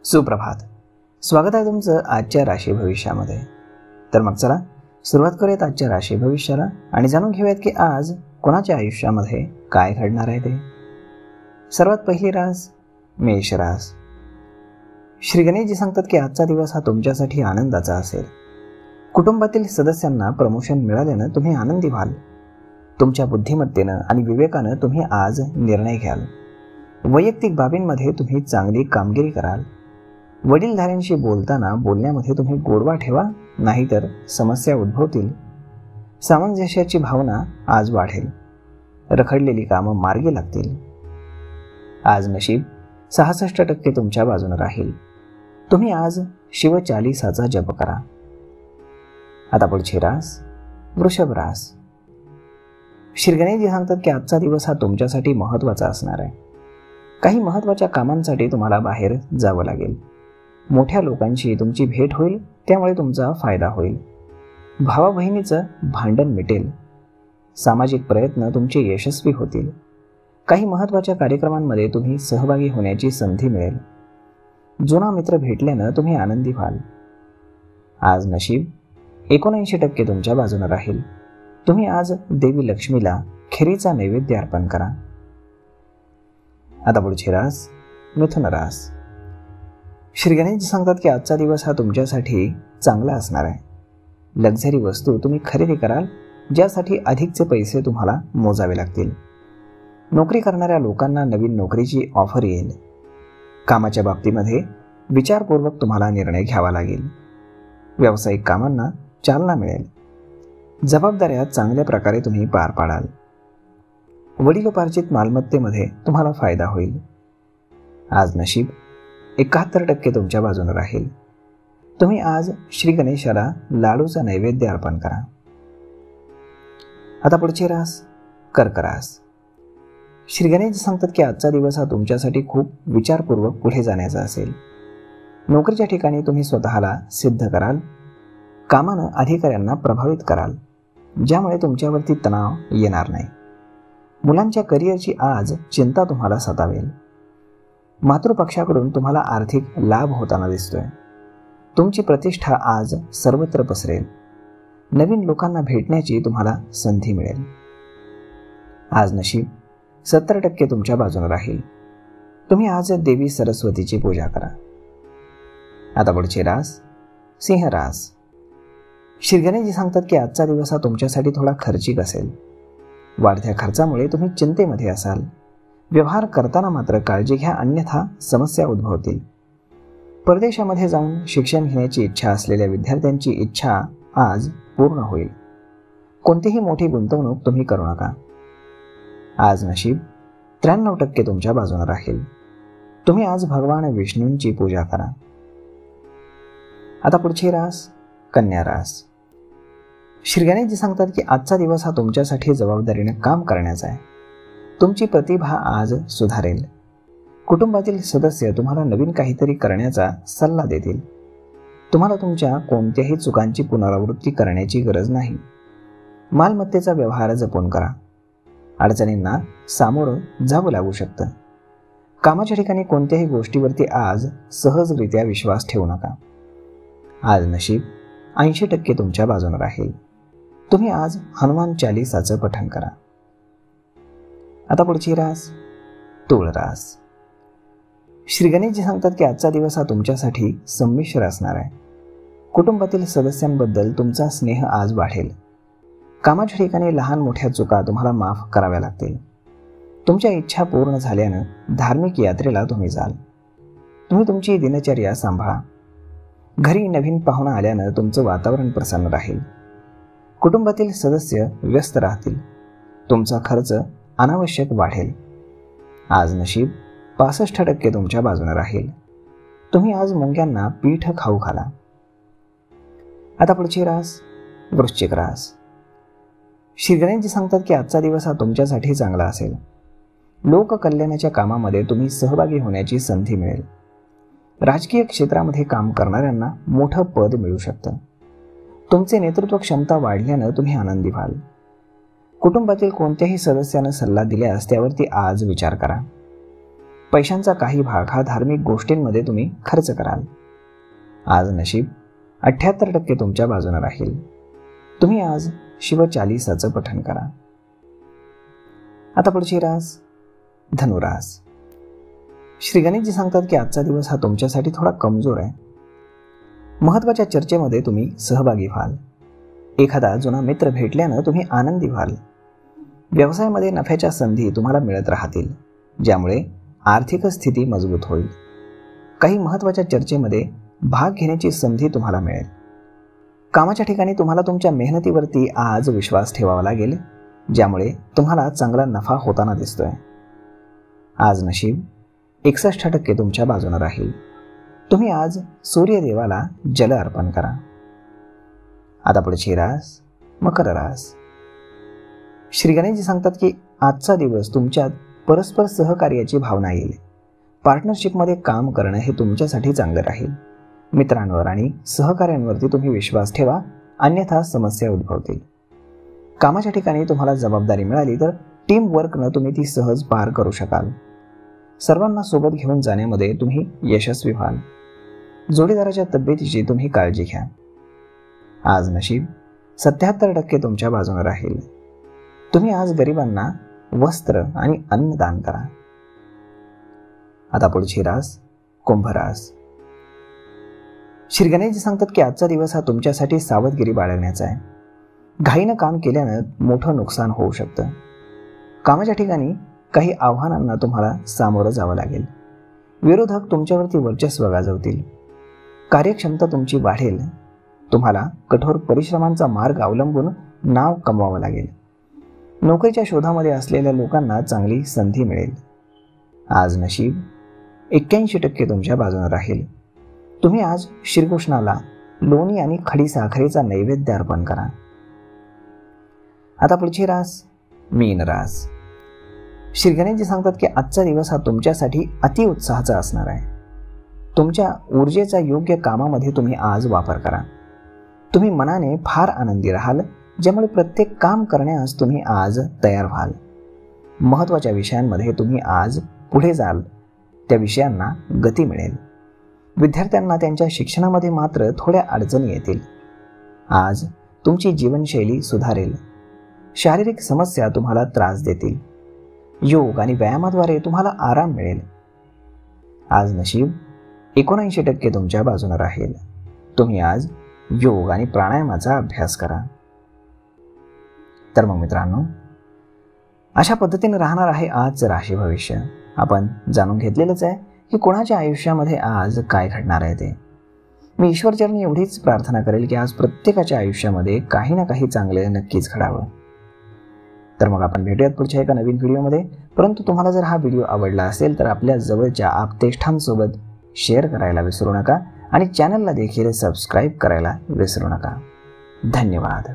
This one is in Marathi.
सुप्रभात. स्वागत आहे तुमचं आजच्या राशी भविष्यामध्ये. तर मग चला सुरुवात करूयात आजच्या राशी भविष्याला आणि जाणून घेऊयात की आज कोणाच्या आयुष्यामध्ये काय घडणार आहे ते. सर्वात पहिली रास मेष रास. श्री गणेशजी सांगतात की आजचा दिवस हा तुमच्यासाठी आनंदाचा असेल. कुटुंबातील सदस्यांना प्रमोशन मिळाल्यानं तुम्ही आनंदी व्हाल. तुमच्या बुद्धिमत्तेनं आणि विवेकानं तुम्ही आज निर्णय घ्याल. वैयक्तिक बाबींमध्ये तुम्ही चांगली कामगिरी कराल. वडीलधाऱ्यांशी बोलताना बोलण्यामध्ये तुम्ही गोडवा ठेवा, नाहीतर समस्या उद्भवतील. सामंजस्याची भावना आज वाढेल. रखडलेली कामं मार्गी लागतील. आज नशीब 66% तुमच्या बाजूने राहील. तुम्ही आज शिवचालीसाचा जप करा. आता पुढची रास वृषभ रास. श्री गणेशजी सांगतात की आजचा दिवस हा तुमच्यासाठी महत्त्वाचा असणार आहे. काही महत्त्वाच्या कामांसाठी तुम्हाला बाहेर जावं लागेल. मोठ्या लोकांशी तुमची भेट होईल, त्यामुळे तुमचा फायदा होईल. भावा बहिणीचं भांडण मिटेल. सामाजिक प्रयत्न तुमचे यशस्वी होतील. काही महत्त्वाच्या कार्यक्रमांमध्ये तुम्ही सहभागी होण्याची संधी मिळेल. जुना मित्र भेटल्यानं तुम्ही आनंदी व्हाल. आज नशीब 79% तुमच्या बाजूने राहील. तुम्ही आज देवी लक्ष्मीला खिरीचा नैवेद्य अर्पण करा. आता पुढची रास मिथुन रास. श्री गणेशजी सांगतात की आजचा दिवस हा तुमच्यासाठी चांगला असणार आहे. लक्झरी वस्तू तुम्ही खरेदी कराल, ज्यासाठी अधिकचे पैसे तुम्हाला मोजावे लागतील. नोकरी करणाऱ्या लोकांना नवीन नोकरीची ऑफर येईल. कामाच्या बाबतीमध्ये विचारपूर्वक तुम्हाला निर्णय घ्यावा लागेल. व्यावसायिक कामांना चालना मिळेल. जबाबदाऱ्या चांगल्या प्रकारे तुम्ही पार पाडाल. वडिलोपार्जित मालमत्तेमध्ये तुम्हाला फायदा होईल. आज नशीब 71% तुमच्या बाजूने राहील. तुम्ही आज श्री गणेशाला लाडूचा नैवेद्य अर्पण करा. आता पुढची रास कर्क रास. श्री गणेश सांगतात की आजचा दिवस हा तुमच्यासाठी खूप विचारपूर्वक पुढे जाण्याचा असेल. नोकरीच्या ठिकाणी तुम्ही स्वतःला सिद्ध कराल. कामानं अधिकाऱ्यांना प्रभावित कराल, ज्यामुळे तुमच्यावरती तणाव येणार नाही. मुलांच्या करिअरची आज चिंता तुम्हाला सतावेल. मातृपक्षाकडून तुम्हाला आर्थिक लाभ होताना दिसतोय. तुमची प्रतिष्ठा आज सर्वत्र पसरेल. नवीन लोकांना भेटण्याची तुम्हाला संधी मिळेल. आज नशीब 70% तुमच्या बाजूने राहील. तुम्ही आज देवी सरस्वतीची पूजा करा. आता पुढची रास सिंह रास. श्री गणेशजी सांगतात की आजचा दिवस हा तुमच्यासाठी थोडा खर्चिक असेल. वाढत्या खर्चामुळे तुम्ही चिंतेमध्ये असाल. व्यवहार करताना मात्र काळजी घ्या, अन्यथा समस्या उद्भवतील. परदेशामध्ये जाऊन शिक्षण घेण्याची इच्छा असलेल्या विद्यार्थ्यांची इच्छा आज पूर्ण होईल. कोणतीही मोठी गुंतवणूक तुम्ही करू नका. आज नशीब 93% तुमच्या बाजूने राहील. तुम्ही आज भगवान विष्णूंची पूजा करा. आता पुढची रास कन्या रास. श्री गणेशजी सांगतात की आजचा दिवस हा तुमच्यासाठी जबाबदारीने काम करण्याचा आहे. तुमची प्रतिभा आज सुधारेल. कुटुंबातील सदस्य तुम्हाला नवीन काहीतरी करण्याचा सल्ला देतील. तुम्हाला तुमच्या कोणत्याही चुकांची पुनरावृत्ती करण्याची गरज नाही. मालमत्तेचा व्यवहार जपून करा. अडचणींना सामोरं जावं लागू शकतं. कामाच्या ठिकाणी कोणत्याही गोष्टीवरती आज सहजरित्या विश्वास ठेवू नका. आज नशीब 80% तुमच्या बाजूने राहील. तुम्ही आज हनुमान चालीसाचं पठण करा. आता पुढची रास तुळ रास. श्री गणेशजी सांगतात की आजचा दिवस हा तुमच्यासाठी संमिश्र असणार आहे. कुटुंबातील सदस्यांबद्दल तुमचा स्नेह आज वाढेल. कामाच्या ठिकाणी लहान मोठ्या चुका तुम्हाला माफ कराव्या लागतील. तुमच्या इच्छा पूर्ण झाल्यानं धार्मिक यात्रेला तुम्ही जाल. तुम्ही तुमची दिनचर्या सांभाळा. घरी नवीन पाहुणा आल्यानं तुमचं वातावरण प्रसन्न राहील. कुटुंबातील सदस्य व्यस्त राहतील. तुमचा खर्च अनावश्यक वाढेल. आज नशीब 65% तुमच्या बाजूने राहील. तुम्ही आज मुंग्यांना पीठ खाऊ घाला. आता पुढची रास वृश्चिक रास. श्री गणेशजी सांगतात की आजचा दिवस हा तुमच्यासाठी चांगला असेल. लोककल्याणाच्या कामामध्ये तुम्ही सहभागी होण्याची संधी मिळेल. राजकीय क्षेत्रामध्ये काम करणाऱ्यांना मोठं पद मिळू शकतं. तुमचे नेतृत्व क्षमता वाढल्यानं तुम्ही आनंदी व्हाल. कुटुंबातील कोणत्याही सदस्यानं सल्ला दिल्यास त्यावरती आज विचार करा. पैशांचा काही भाग हा धार्मिक गोष्टींमध्ये तुम्ही खर्च कराल. आज नशीब 78% तुमच्या बाजूने राहील. तुम्ही आज शिवचालीसाचं पठण करा. आता पुढची रास धनुरास. श्री गणेशजी सांगतात की आजचा दिवस हा तुमच्यासाठी थोडा कमजोर आहे. महत्त्वाच्या चर्चेमध्ये तुम्ही सहभागी व्हाल. एखादा जुना मित्र भेटल्यानं तुम्ही आनंदी व्हाल. व्यवसायामध्ये नफ्याच्या संधी तुम्हाला मिळत राहतील, ज्यामुळे आर्थिक स्थिती मजबूत होईल. काही महत्त्वाच्या चर्चेमध्ये भाग घेण्याची संधी तुम्हाला मिळेल. कामाच्या ठिकाणी तुम्हाला तुमच्या मेहनतीवरती आज विश्वास ठेवावा लागेल, ज्यामुळे तुम्हाला चांगला नफा होताना दिसतोय. आज नशीब 61% तुमच्या बाजूने राहील. तुम्ही आज सूर्यदेवाला जल अर्पण करा. आता पुढची रास मकर रास. श्री गणेशजी सांगतात की आजचा दिवस तुमच्यात परस्पर सहकार्याची भावना येईल. पार्टनरशिपमध्ये काम करणं हे तुमच्यासाठी चांगलं राहील. मित्रांवर आणि सहकाऱ्यांवरती तुम्ही विश्वास ठेवा, अन्यथा समस्या उद्भवतील. कामाच्या ठिकाणी तुम्हाला जबाबदारी मिळाली तर टीम वर्कनं तुम्ही ती सहज पार करू शकाल. सर्वांना सोबत घेऊन जाण्यामध्ये तुम्ही यशस्वी व्हाल. जोडीदाराच्या तब्येतीची तुम्ही काळजी घ्या. आज नशीब 77% तुमच्या बाजूने राहील. तुम्ही आज गरिबांना वस्त्र आणि अन्न दान करा. आता पुढची रास कुंभ रास. श्री गणेशजी सांगतात की आजचा दिवस हा तुमच्यासाठी सावधगिरी बाळगण्याचा आहे. घाईनं काम केल्यानं मोठं नुकसान होऊ शकतं. कामाच्या ठिकाणी काही आव्हानांना तुम्हाला सामोरं जावं लागेल. विरोधक तुमच्यावरती वर्चस्व गाजवतील. कार्यक्षमता तुमची वाढेल. तुम्हाला कठोर परिश्रमांचा मार्ग अवलंबून नाव कमवावं लागेल. नोकरीच्या शोधामध्ये असलेल्या लोकांना चांगली संधी मिळेल. आज नशीब 81% तुमच्या बाजूने राहील. तुम्ही आज श्रीकृष्णाला लोणी आणि खडी साखरेचा नैवेद्य अर्पण करा. आता पुढची रास मीन रास. श्री गणेशजी सांगतात की आजचा दिवस हा तुमच्यासाठी अतिउत्साहाचा असणार आहे. तुमच्या ऊर्जेचा योग्य कामामध्ये तुम्ही आज वापर करा. तुम्ही मनाने फार आनंदी राहाल, ज्यामुळे प्रत्येक काम करण्यास तुम्ही आज तयार व्हाल. महत्त्वाच्या विषयांमध्ये तुम्ही आज पुढे जाल. त्या विषयांना गती मिळेल. विद्यार्थ्यांना त्यांच्या शिक्षणामध्ये मात्र थोड्या अडचणी येतील. आज तुमची जीवनशैली सुधारेल. शारीरिक समस्या तुम्हाला त्रास देतील. योग आणि व्यायामाद्वारे तुम्हाला आराम मिळेल. आज नशीब 79% तुमच्या बाजूने राहील. तुम्ही आज योग आणि प्राणायामाचा अभ्यास करा. तर मग मित्रांनो, अशा पद्धतीने राहणार आहे आजचं राशी भविष्य. आपण जाणून घेतलेलंच आहे की कोणाच्या आयुष्यामध्ये आज काय घडणार आहे ते. मी ईश्वरचरणी एवढीच प्रार्थना करेल की आज प्रत्येकाच्या आयुष्यामध्ये काही ना काही चांगले नक्कीच घडावं. तर मग आपण भेटूयात पुढच्या एका नवीन व्हिडिओमध्ये. परंतु तुम्हाला जर हा व्हिडिओ आवडला असेल तर आपल्या जवळच्या आपतेष्ठांसोबत शेअर करायला विसरू नका आणि चॅनलला देखील सबस्क्राईब करायला विसरू नका. धन्यवाद.